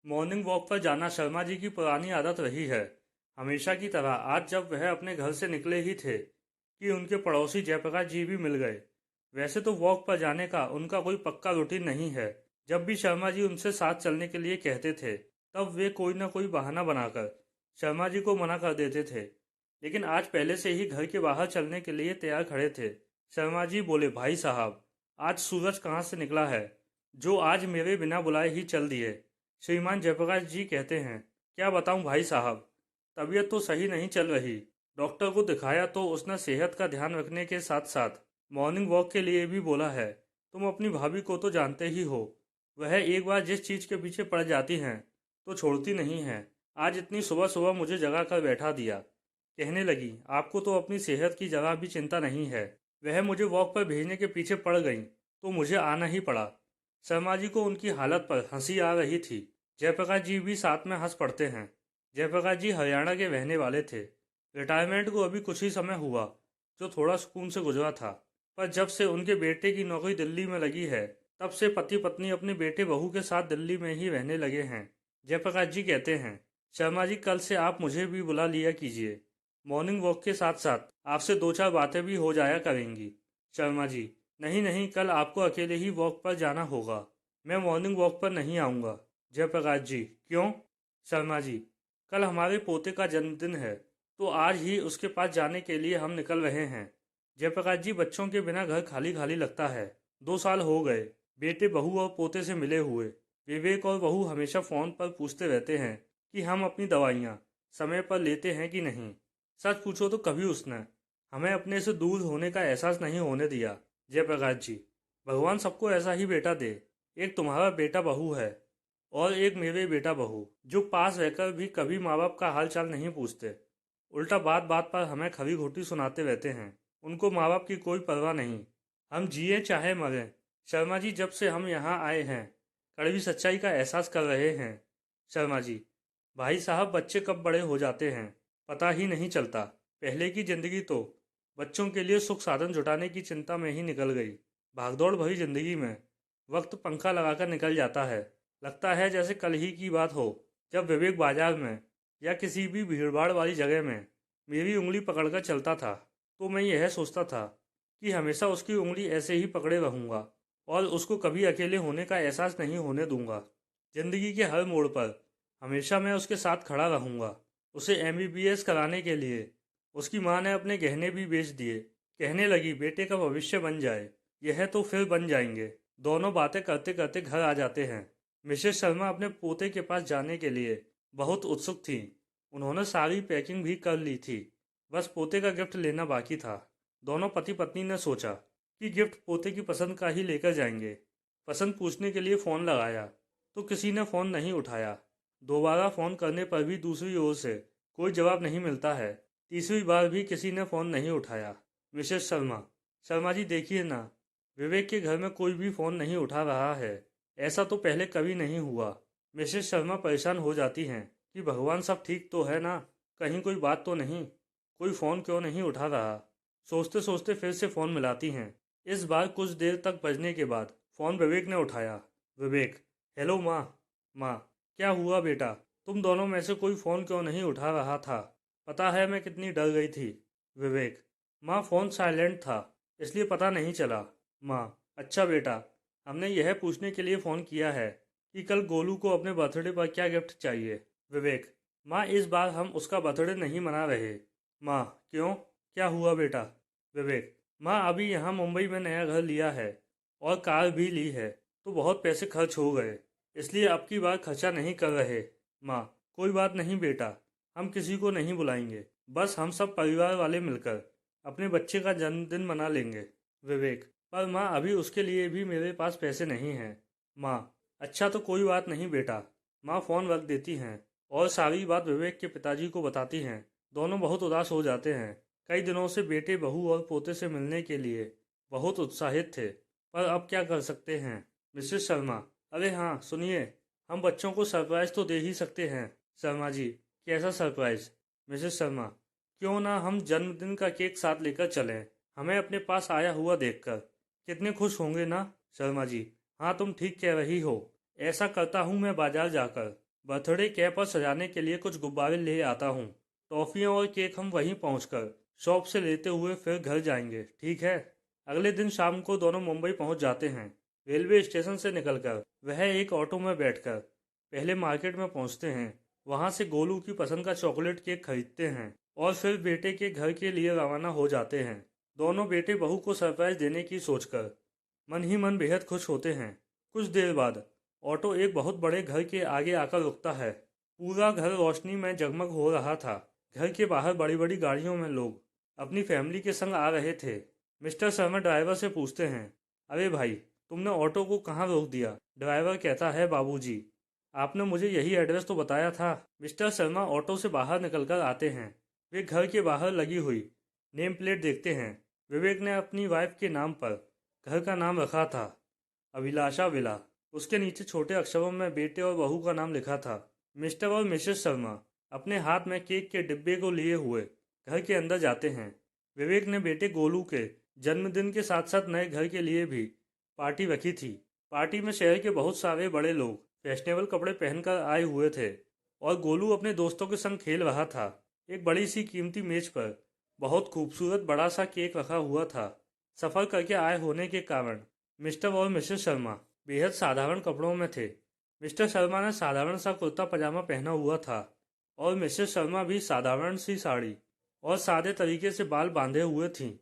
Morning walk पर जाना शर्मा जी की पुरानी आदत रही है। हमेशा की तरह आज जब वह अपने घर से निकले ही थे कि उनके पड़ोसी जयप्रकाश जी भी मिल गए। वैसे तो वॉक पर जाने का उनका कोई पक्का रूटीन नहीं है। जब भी शर्मा जी उनसे साथ चलने के लिए कहते थे तब वे कोई ना कोई बहाना बनाकर शर्मा जी को मना कर देते थे। लेकिन आज पहले से ही घर के बाहर चलने के लिए तैयार खड़े थे। शर्मा जी बोले, भाई साहब, आज सूरज कहाँ से निकला है जो आज मेरे बिना बुलाए ही चल दिए। श्रीमान जयप्रकाश जी कहते हैं, क्या बताऊं भाई साहब, तबीयत तो सही नहीं चल रही। डॉक्टर को दिखाया तो उसने सेहत का ध्यान रखने के साथ साथ मॉर्निंग वॉक के लिए भी बोला है। तुम अपनी भाभी को तो जानते ही हो, वह एक बार जिस चीज़ के पीछे पड़ जाती हैं तो छोड़ती नहीं हैं। आज इतनी सुबह सुबह मुझे जगा कर बैठा दिया। कहने लगी, आपको तो अपनी सेहत की जरा भी चिंता नहीं है। वह मुझे वॉक पर भेजने के पीछे पड़ गई तो मुझे आना ही पड़ा। शर्मा जी को उनकी हालत पर हंसी आ रही थी। जयप्रकाश जी भी साथ में हंस पड़ते हैं। जयप्रकाश जी हरियाणा के रहने वाले थे। रिटायरमेंट को अभी कुछ ही समय हुआ, जो थोड़ा सुकून से गुजरा था। पर जब से उनके बेटे की नौकरी दिल्ली में लगी है तब से पति पत्नी अपने बेटे बहू के साथ दिल्ली में ही रहने लगे हैं। जयप्रकाश जी कहते हैं, शर्मा जी, कल से आप मुझे भी बुला लिया कीजिए। मॉर्निंग वॉक के साथ साथ आपसे दो चार बातें भी हो जाया करेंगी। शर्मा जी, नहीं नहीं, कल आपको अकेले ही वॉक पर जाना होगा। मैं मॉर्निंग वॉक पर नहीं आऊँगा। जयप्रकाश जी, क्यों? शर्मा जी, कल हमारे पोते का जन्मदिन है तो आज ही उसके पास जाने के लिए हम निकल रहे हैं। जयप्रकाश जी, बच्चों के बिना घर खाली खाली लगता है। 2 साल हो गए बेटे बहू और पोते से मिले हुए। विवेक और बहू हमेशा फ़ोन पर पूछते रहते हैं कि हम अपनी दवाइयाँ समय पर लेते हैं कि नहीं। सच पूछो तो कभी उसने हमें अपने से दूर होने का एहसास नहीं होने दिया। जयप्रकाश जी, भगवान सबको ऐसा ही बेटा दे। एक तुम्हारा बेटा बहू है और एक मेरे बेटा बहू, जो पास रहकर भी कभी माँ बाप का हाल चाल नहीं पूछते। उल्टा बात बात पर हमें खरी खोटी सुनाते रहते हैं। उनको माँ बाप की कोई परवाह नहीं। हम जिए चाहे मरें। शर्मा जी, जब से हम यहाँ आए हैं कड़वी सच्चाई का एहसास कर रहे हैं। शर्मा जी, भाई साहब, बच्चे कब बड़े हो जाते हैं पता ही नहीं चलता। पहले की जिंदगी तो बच्चों के लिए सुख साधन जुटाने की चिंता में ही निकल गई। भागदौड़ भरी जिंदगी में वक्त पंखा लगाकर निकल जाता है। लगता है जैसे कल ही की बात हो, जब विवेक बाजार में या किसी भी भीड़भाड़ वाली जगह में मेरी उंगली पकड़कर चलता था तो मैं यह सोचता था कि हमेशा उसकी उंगली ऐसे ही पकड़े रहूँगा और उसको कभी अकेले होने का एहसास नहीं होने दूंगा। जिंदगी के हर मोड़ पर हमेशा मैं उसके साथ खड़ा रहूँगा। उसे एमबीबीएस कराने के लिए उसकी माँ ने अपने गहने भी बेच दिए। कहने लगी, बेटे का भविष्य बन जाए। यह तो फिर बन जाएंगे। दोनों बातें करते करते घर आ जाते हैं। मिसेस शर्मा अपने पोते के पास जाने के लिए बहुत उत्सुक थी। उन्होंने सारी पैकिंग भी कर ली थी, बस पोते का गिफ्ट लेना बाकी था। दोनों पति पत्नी ने सोचा कि गिफ्ट पोते की पसंद का ही लेकर जाएंगे। पसंद पूछने के लिए फ़ोन लगाया तो किसी ने फ़ोन नहीं उठाया। दोबारा फ़ोन करने पर भी दूसरी ओर से कोई जवाब नहीं मिलता है। तीसरी बार भी किसी ने फ़ोन नहीं उठाया। मिसेस शर्मा, शर्मा जी देखिए ना, विवेक के घर में कोई भी फ़ोन नहीं उठा रहा है। ऐसा तो पहले कभी नहीं हुआ। मिसेस शर्मा परेशान हो जाती हैं कि भगवान, सब ठीक तो है ना, कहीं कोई बात तो नहीं, कोई फ़ोन क्यों नहीं उठा रहा। सोचते सोचते फिर से फ़ोन मिलाती हैं। इस बार कुछ देर तक बजने के बाद फ़ोन विवेक ने उठाया। विवेक, हेलो माँ। माँ, क्या हुआ बेटा, तुम दोनों में से कोई फ़ोन क्यों नहीं उठा रहा था? पता है मैं कितनी डर गई थी। विवेक, माँ, फ़ोन साइलेंट था इसलिए पता नहीं चला। माँ, अच्छा बेटा, हमने यह पूछने के लिए फ़ोन किया है कि कल गोलू को अपने बर्थडे पर क्या गिफ्ट चाहिए। विवेक, माँ, इस बार हम उसका बर्थडे नहीं मना रहे। माँ, क्यों, क्या हुआ बेटा? विवेक, माँ, अभी यहाँ मुंबई में नया घर लिया है और कार भी ली है तो बहुत पैसे खर्च हो गए, इसलिए अब की बार खर्चा नहीं कर रहे। माँ, कोई बात नहीं बेटा, हम किसी को नहीं बुलाएंगे, बस हम सब परिवार वाले मिलकर अपने बच्चे का जन्मदिन मना लेंगे। विवेक, पर माँ, अभी उसके लिए भी मेरे पास पैसे नहीं हैं। माँ, अच्छा तो कोई बात नहीं बेटा। माँ फ़ोन रख देती हैं और सारी बात विवेक के पिताजी को बताती हैं। दोनों बहुत उदास हो जाते हैं। कई दिनों से बेटे बहू और पोते से मिलने के लिए बहुत उत्साहित थे, पर अब क्या कर सकते हैं। मिसेस शर्मा, अरे हाँ सुनिए, हम बच्चों को सरप्राइज़ तो दे ही सकते हैं। शर्मा जी, कैसा सरप्राइज़? मिसेस शर्मा, क्यों ना हम जन्मदिन का केक साथ लेकर चलें, हमें अपने पास आया हुआ देखकर कितने खुश होंगे ना। शर्मा जी, हाँ तुम ठीक कह रही हो, ऐसा करता हूँ मैं बाजार जाकर बर्थडे केक और सजाने के लिए कुछ गुब्बारे ले आता हूँ। टॉफ़ियाँ और केक हम वहीं पहुँचकर शॉप से लेते हुए फिर घर जाएंगे, ठीक है? अगले दिन शाम को दोनों मुंबई पहुँच जाते हैं। रेलवे स्टेशन से निकलकर वह एक ऑटो में बैठकर पहले मार्केट में पहुँचते हैं। वहाँ से गोलू की पसंद का चॉकलेट केक खरीदते हैं और फिर बेटे के घर के लिए रवाना हो जाते हैं। दोनों बेटे बहू को सरप्राइज देने की सोचकर मन ही मन बेहद खुश होते हैं। कुछ देर बाद ऑटो एक बहुत बड़े घर के आगे आकर रुकता है। पूरा घर रोशनी में जगमग हो रहा था। घर के बाहर बड़ी बड़ी गाड़ियों में लोग अपनी फैमिली के संग आ रहे थे। मिस्टर शर्मा ड्राइवर से पूछते हैं, अरे भाई, तुमने ऑटो को कहाँ रोक दिया? ड्राइवर कहता है, बाबूजी, आपने मुझे यही एड्रेस तो बताया था। मिस्टर शर्मा ऑटो से बाहर निकलकर आते हैं। वे घर के बाहर लगी हुई नेम प्लेट देखते हैं। विवेक ने अपनी वाइफ के नाम पर घर का नाम रखा था, अभिलाषा विला। उसके नीचे छोटे अक्षरों में बेटे और बहू का नाम लिखा था। मिस्टर और मिसेस शर्मा अपने हाथ में केक के डिब्बे को लिए हुए घर के अंदर जाते हैं। विवेक ने बेटे गोलू के जन्मदिन के साथ साथ नए घर के लिए भी पार्टी रखी थी। पार्टी में शहर के बहुत सारे बड़े लोग फैशनेबल कपड़े पहनकर आए हुए थे और गोलू अपने दोस्तों के संग खेल रहा था। एक बड़ी सी कीमती मेज पर बहुत खूबसूरत बड़ा सा केक रखा हुआ था। सफ़र करके आए होने के कारण मिस्टर और मिसेस शर्मा बेहद साधारण कपड़ों में थे। मिस्टर शर्मा ने साधारण सा कुर्ता पजामा पहना हुआ था और मिसेस शर्मा भी साधारण सी साड़ी और सादे तरीके से बाल बांधे हुए थीं।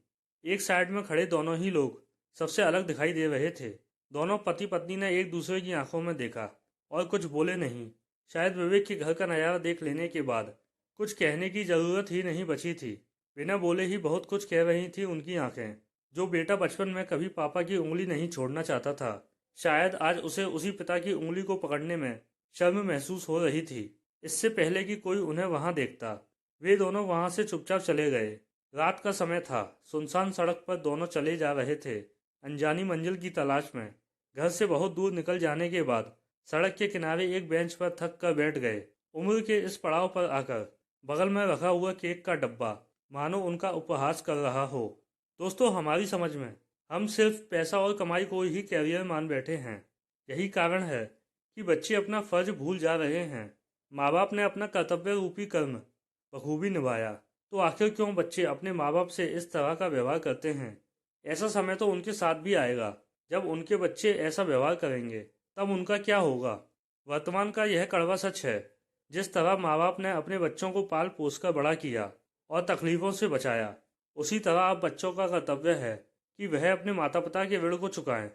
एक साइड में खड़े दोनों ही लोग सबसे अलग दिखाई दे रहे थे। दोनों पति पत्नी ने एक दूसरे की आंखों में देखा और कुछ बोले नहीं। शायद विवेक के घर का नज़ारा देख लेने के बाद कुछ कहने की ज़रूरत ही नहीं बची थी। बिना बोले ही बहुत कुछ कह रही थी उनकी आंखें। जो बेटा बचपन में कभी पापा की उंगली नहीं छोड़ना चाहता था, शायद आज उसे उसी पिता की उंगली को पकड़ने में शर्म महसूस हो रही थी। इससे पहले कि कोई उन्हें वहां देखता, वे दोनों वहां से चुपचाप चले गए। रात का समय था। सुनसान सड़क पर दोनों चले जा रहे थे, अनजानी मंजिल की तलाश में। घर से बहुत दूर निकल जाने के बाद सड़क के किनारे एक बेंच पर थक कर बैठ गए। उम्र के इस पड़ाव पर आकर बगल में रखा हुआ केक का डब्बा मानो उनका उपहास कर रहा हो। दोस्तों, हमारी समझ में हम सिर्फ पैसा और कमाई को ही कैरियर मान बैठे हैं। यही कारण है कि बच्चे अपना फर्ज भूल जा रहे हैं। माँ बाप ने अपना कर्तव्य रूपी कर्म बखूबी निभाया, तो आखिर क्यों बच्चे अपने माँ बाप से इस तरह का व्यवहार करते हैं? ऐसा समय तो उनके साथ भी आएगा जब उनके बच्चे ऐसा व्यवहार करेंगे, तब उनका क्या होगा? वर्तमान का यह कड़वा सच है। जिस तरह माँ बाप ने अपने बच्चों को पाल पोस कर बड़ा किया और तकलीफ़ों से बचाया, उसी तरह अब बच्चों का कर्तव्य है कि वह अपने माता पिता के ऋण को चुकाएं।